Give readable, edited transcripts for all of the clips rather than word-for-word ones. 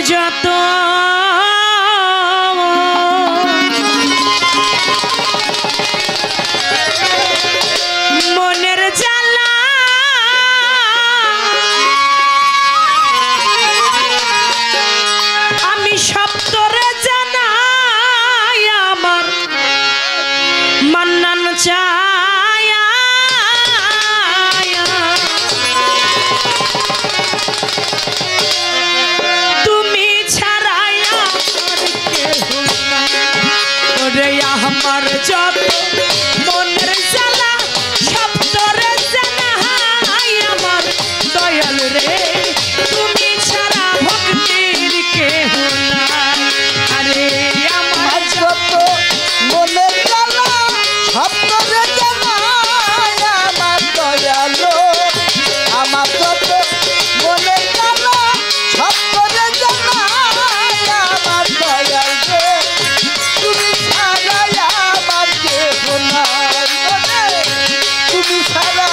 যত মনের জ্বালা আমি সব তোরে জানাই আমার মান্নান চাই তুমি ছাড়াই আমার যত মনের জ্বালা সব তোরে জানাই আমার দয়াল রে তুমি ছাড়া ভক্তির কেহ নাই আরে আমার যত মনের জ্বালা সব তোরে জানাই আমার দয়াল আমার যত মনের জ্বালা সব তোরে জানাই আমার দয়াল তুমি ছাড়া আমার কেহ নাই তুমি ছাড়া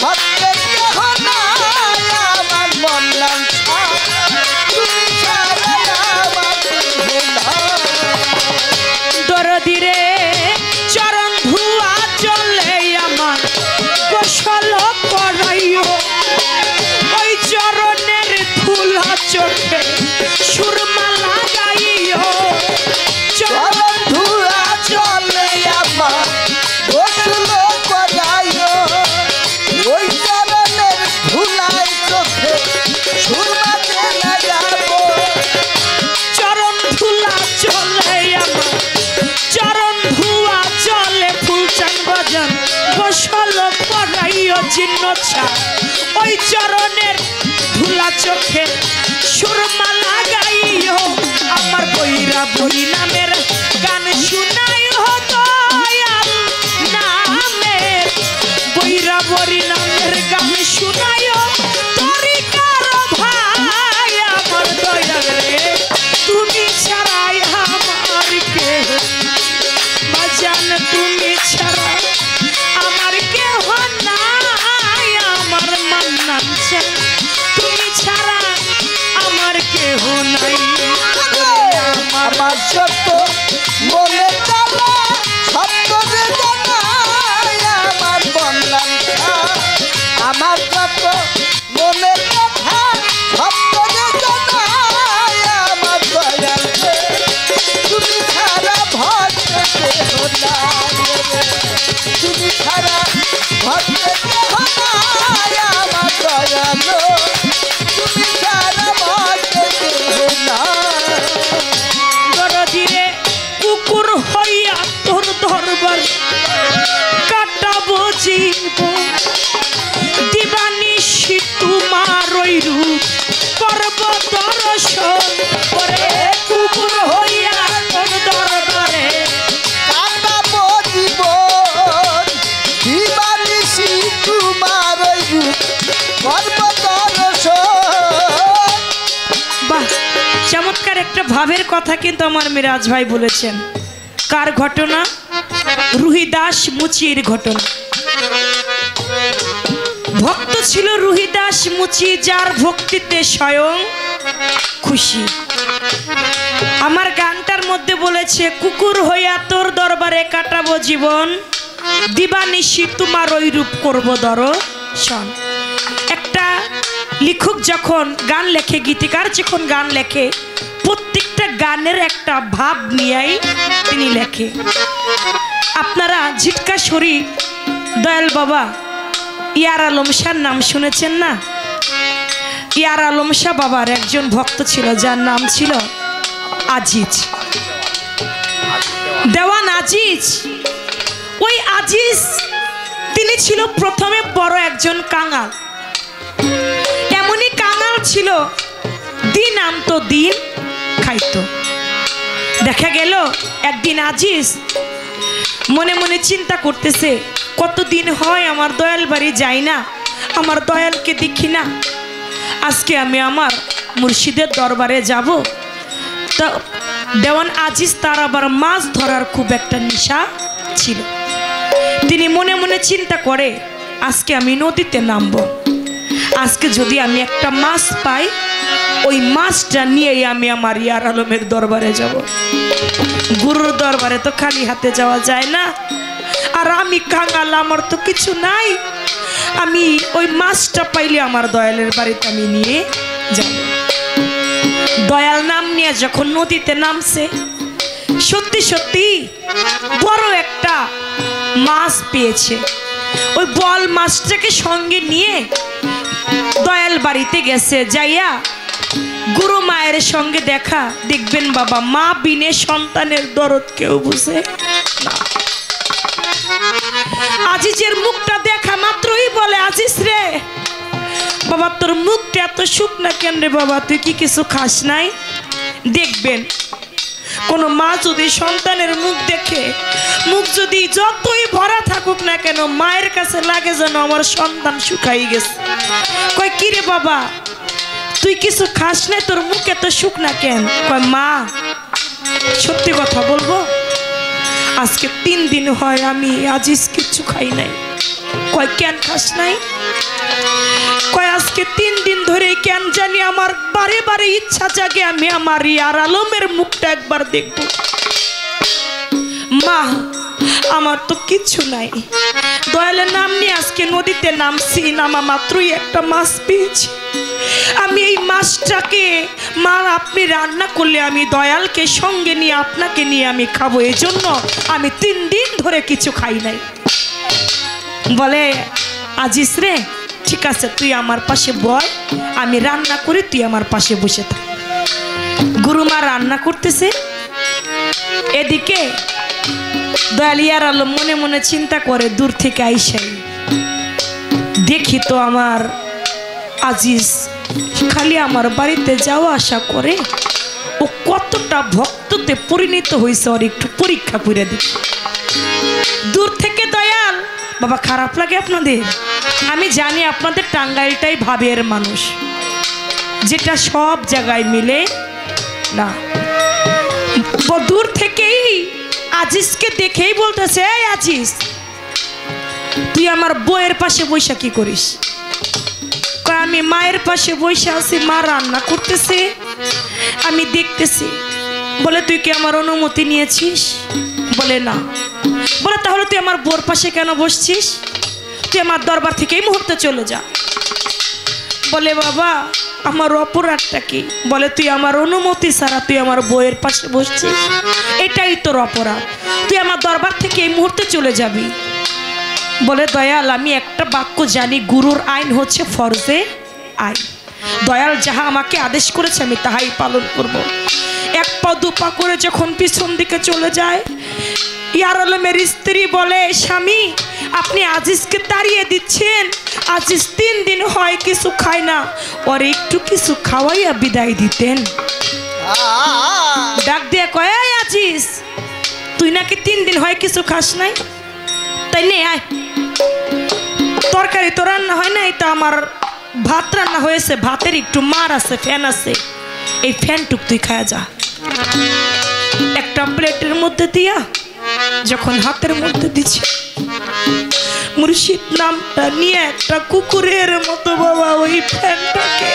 ভক্তের কেহ নাই আমার মন লাঞ্ছা তুমি ছাড়া আমার কেহ নাই দরদি রে চরণ ধুয়া চলে আমার গোসল করাইও ওই চরণের ধুলা চোখে সুরমা লাগাইও চরণ ধুয়া চলে আমার গোসল করাইও ওই চরণের ধুলাই চোখে সুরমাতে লাগাবো চরণ ধুলা চলে আমার চরণ ধুয়া চলে ফুলচান বাজান গোসল করাইও চিহ্নছা ওই চরণের ধুলা চোখে সুরমা লাগাইও আমার বৈরা বই নামের গান শুনাইও দয়াল নামের বৈরা বরি নামের গান শুনাইও তোরি কারো ভাই আমার দয়াল রে তুমি ছাড়াই আমার কেহ বাজান তুমি ছাড়া আমার কেহ নাই আমার মান্নান চাই তুমি ছাড়া আমার কেহ নাই আমার সত্য মনে জ্বালা সব তোরে জানাই আমার মন লাঞ্ছা আমার যত মনের কথা সব তোরে জানাই আমার দয়াল তুমি ছাড়া ভক্ত কেহ নাই তুমি ছাড়া ভক্ত কেহ নাই আমার দয়াল তুমি ছাড়া ভক্ত কেহ নাই দরদিরে কুকুর হইয়া তোর দরবার কাটাবো জীবন দিবানিশি তোমার ওই রূপ করব দর্শন করে কুকুর হইয়া তোর দরবারে কাটাবো জীবন দিবানিশি তোমার ওই রূপ করব দর্শন বাহ চমৎকার একটা ভাবের কথা কিন্তু আমার মিরাজ ভাই বলেছেন কার ঘটনা রুহিদাস মুচির ঘটনা ভক্ত ছিল রুহিদাস মুচি যার ভক্তিতে স্বয়ং খুশি আমার গানটার মধ্যে বলেছে কুকুর হইয়া তোর দরবারে কাটাবো জীবন দিবানিশি তোমার ওই রূপ করবো দর্শন একটা লেখক যখন গান লেখে গীতিকার যখন গান লেখে প্রত্যেকটা গানের একটা ভাব নিয়েই তিনি লেখে আপনারা ঝিটকা শরীর দয়াল বাবা ইয়ার আলম শাহর নাম শুনেছেন না ইয়ার আলম শাহ বাবার একজন ভক্ত ছিল যার নাম ছিল আজিজ দেওয়ান আজিজ ওই আজিজ তিনি ছিল প্রথমে বড় একজন কাঙাল এমনই কাঙাল ছিল দিন আনতো দিন খাইতো দেখা গেল একদিন আজিজ মনে মনে চিন্তা করতেছে কতদিন হয় আমার দয়াল বাড়ি যাই না আমার দয়ালকে দেখি না আজকে আমি আমার মুর্শিদের দরবারে যাব তা দেওয়ান আজিজ তার আবার মাছ ধরার খুব একটা নেশা ছিল তিনি মনে মনে চিন্তা করে আজকে আমি নদীতে নামবো আজকে যদি আমি একটা মাছ পাই ওই মাছটা নিয়েই আমি আমার ইয়ার আলমের দরবারে যাব। গুরুর দরবারে তো খালি হাতে যাওয়া যায় না, আর আমি কাঙাল, আমার তো কিছু নাই। আমি ওই মাছটা পাইলে আমার দয়ালের বাড়িতে আমি নিয়ে যাব। দয়াল নাম নিয়ে যখন নদীতে নামছে, সত্যি সত্যি বড় একটা মাছ পেয়েছে। ওই বল মাছটাকে সঙ্গে নিয়ে দয়াল বাড়িতে গেছে। যাইয়া গুরু মায়ের সঙ্গে দেখা। দেখবেন বাবা, মা বিনে সন্তানের দরদ কেউ বুঝে না। আজিজের মুখটা দেখা মাত্রই বলে, আজিজ রে বাবা, তোর মুখটা এত শুকনা কেন রে বাবা, তুই কি কিছু খাস নাই? দেখবেন কোনো মা যদি সন্তানের মুখ দেখে, মুখ যদি যতই ভরা থাকুক না কেন, মায়ের কাছে লাগে যেন আমার সন্তান শুকাই গেছে। কয় কি রে বাবা, তুই কিছু খাস নাই, তোর মুখ এত শুকনা কেন? কয় মা, সত্যি কথা বলবো, আজকে 3 দিন হয় আমি আজিজ কিচ্ছু খাই নাই। কয় কেন খাস নাই? কয় আজকে 3 দিন ধরে কেন জানি আমার বারে বারে ইচ্ছা জাগে আমি আমার ইয়ার আলমের মুখটা একবার দেখব। মা, আমার তো কিচ্ছু নাই। দয়ালের নাম নিয়ে আজকে নদীতে নামছি, নামা মাত্রই একটা মাছ পেয়েছি। আমি এই মাছটাকে মা আপনি রান্না করলে আমি দয়ালকে সঙ্গে নিয়ে আপনাকে নিয়ে আমি খাবো, এই জন্য আমি 3 দিন ধরে কিছু খাই নাই। বলে আজিজ রে, ঠিক আছে, তুই আমার পাশে বয়, আমি রান্না করি, তুই আমার পাশে বসে থাক। গুরুমা রান্না করতেছে, এদিকে দয়াল ইয়ার আলম মনে মনে চিন্তা করে, দূর থেকে আইসাই দেখি তো আমার আজিজ খালি আমার বাড়িতে যাওয়া আসা করে, ও কতটা ভক্ততে পরিণত হয়েছে, ওর একটু পরীক্ষা করে দিই। দূর থেকে দয়াল, বাবা খারাপ লাগে আপনাদের? আমি জানি আপনাদের টাঙ্গাইলটাই ভাবের মানুষ, যেটা সব জায়গায় মিলে না। দূর থেকেই আজিজকে দেখেই বলতেছে, এই আজিজ, তুই আমার বউয়ের পাশে বৈশা কি করিস? আমি মায়ের পাশে বসে আছি, মা রান্না করতেছে, আমি দেখতেছি। বলে তুই কি আমার অনুমতি নিয়েছিস? বলে না। বলে তাহলে তুই আমার বউর পাশে কেন বসছিস? তুই আমার দরবার থেকে এই মুহূর্তে চলে যা। বলে বাবা, আমার অপরাধটা কি? বলে তুই আমার অনুমতি ছাড়া তুই আমার বউয়ের পাশে বসছিস, এটাই তোর অপরাধ, তুই আমার দরবার থেকে এই মুহূর্তে চলে যাবি। বলে দয়াল, আমি একটা বাক্য জানি, গুরুর আইন হচ্ছে ফরজে আইন। দয়াল যাহা আমাকে আদেশ করেছে আমি তাহাই পালন করব। 1 পা 2 পা করে যখন পিছন দিকে চলে যায়, ইয়ার আলমের স্ত্রী বলে, স্বামী আপনি আজিজকে তাড়িয়ে দিচ্ছেন, আজিজ 3 দিন হয় কিছু খায় না, ওর একটু কিছু খাওয়াইয়া বিদায় দিতেন। ডাক দিয়ে কয়, এই আজিজ, তুই নাকি 3 দিন হয় কিছু খাস নাই, তাই নে আয়, তরকারি তো রান্না হয় নাই, তো আমার ভাত রান্না হয়েছে, ভাতের একটু মার আছে, ফ্যান আছে, এই ফ্যানটুক তুই খায়া যা। একটা প্লেটের মধ্যে দিয়া যখন হাতের মধ্যে দিচ্ছে, মুর্শিদ নামটা নিয়ে একটা কুকুরের মতো বাবা ওই ফ্যানটাকে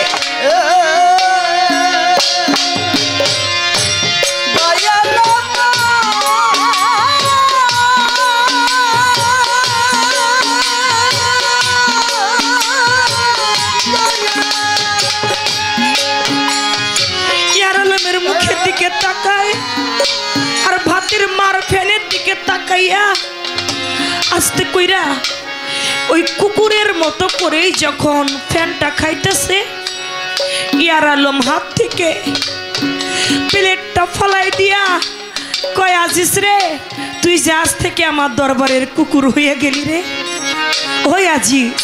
মুখের দিকে তাকায়, আর ভাতের মার ফ্যানের দিকে তাকাইয়া আস্তে কইরা ওই কুকুরের মতো করেই যখন ফ্যানটা খাইতেছে, ইয়ার আলম হাত থেকে প্লেটটা ফলাই দিয়া কয়, আজিজ রে, তুই যে আজ থেকে আমার দরবারের কুকুর হয়ে গেলি রে। ওই আজিজ,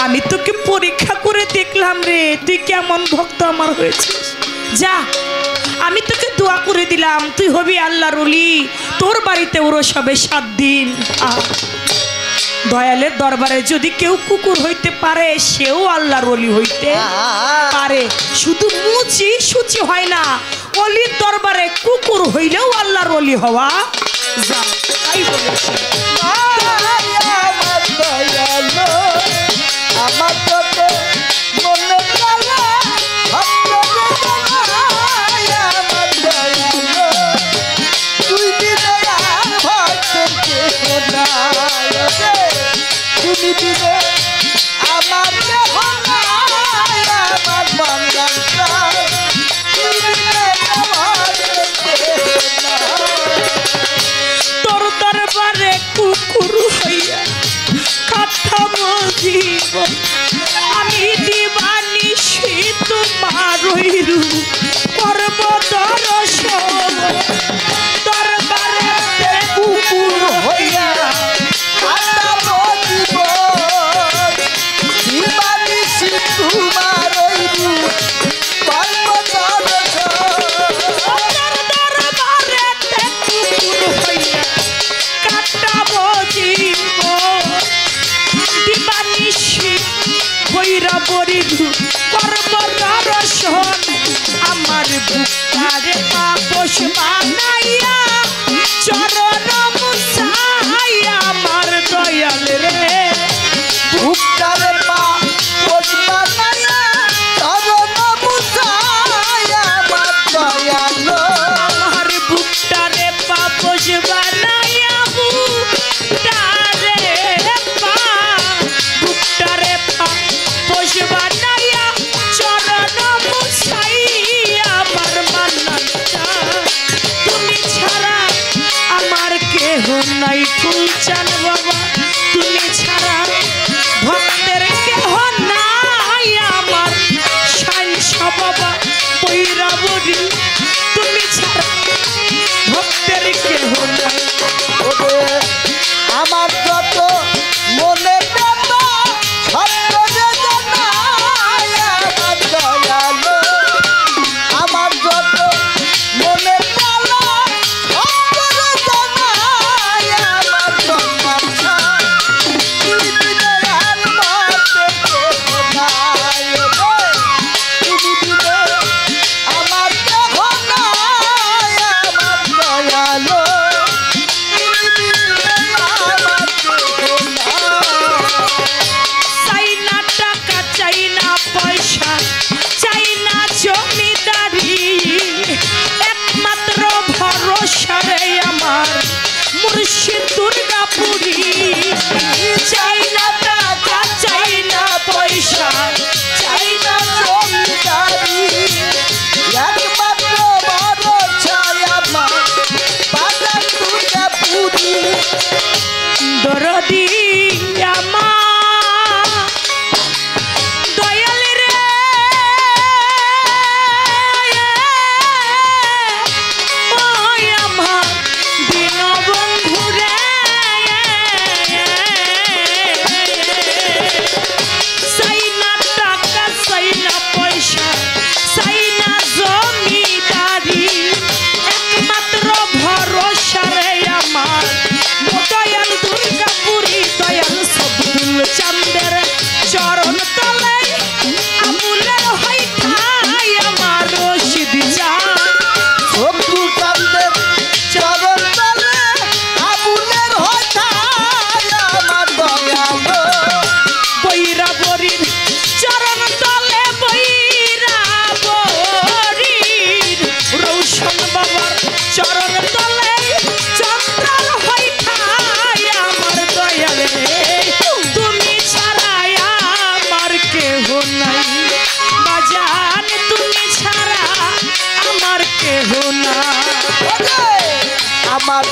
আমি তোকে পরীক্ষা করে দেখলাম রে, তুই কেমন ভক্ত আমার হয়েছিস। যা, আমি তোকে দোয়া করে দিলাম, তুই হবি আল্লাহর ওলি, তোর বাড়িতে ওর সবে 7 দিন। দয়ালের দরবারে যদি কেউ কুকুর হইতে পারে, সেও আল্লাহর ওলি হইতে পারে। শুধু মুচি সুচি হয় না, ওলির দরবারে কুকুর হইলেও আল্লাহর ওলি হওয়া যায়। তাই বলেছে আমার মনে বৈরু করব দর্শন দরবারে কুকুর হইয়া কাটাবো জীবন দিবানিশি তোমার ওই রূপ করব দর্শন দরবারে কুকুর হইয়া কাটাবো জীবন দিবানিশি বৈরা বরিরু করব দর্শন আমার বুকটারে পাপস বানাইয়া চরণ মুছাইয়া আমার দয়াল রে বুকটারে পা বসবা নাইয়া চরণ মুছাইয়া আমার দয়ালো আমার বুকটারে পাপস বানাইয়া বুকটারে পাপস বানাইয়া চরণ মুছাইয়া আমার মান্নাটা তুমি ছাড়া আমার কেহ নাই ফুলচান বাবা তুমি ছাড়া ভক্তের কেহ নাই আমার সাইনসা বাবা বৈরাবরী তুমি ছাড়া ভক্তের কেহ নাই ওরে আমার যত মনে ব্যথা সত্য যে জানাই আমার দয়ালো আমার যত মনে জ্বালা সত্য যে জানাই আমার জন্মাচ্ছা তুমি বিনে আর মাতে কেহ নাই রে তুমি বিনে আমার কেহ নাই আমার দয়ালো চাই না টাকা চাই না পয়সা চাই না জমিদারি একমাত্র ভরসা রে আমার মুর্শিদ দুর্গাপুরী চাই না টাকা চাই না পয়সা চাই না জমিদারি একমাত্র ভরসা আমার বাজার দুর্গাপুরী দরদি আমার দয়াল রে ওই আমার দীনবন্ধু রে চাই না টাকা চাই না পয়সা চাই না জমিদারি একমাত্র ভরসা রে আমার দয়াল দুর্গাপুরী দয়াল সবদুল চাঁদের চরণ তলে আমুলের হয় ঠাই আমার রশিদ চাঁদ সবু কান্দের চরণ তলে আবুলের হঠাৎ আমার দয়ালো বৈরাবরীর চরণ তলে বৈরাবরীর রৌশন বাবার চরণ তলে চন্দ্রার হয় ঠাই আমার দয়াল রে তুমি ছাড়া আমার কেহ নাই বাজান তুমি ছাড়া আমার কেহ নাই আমার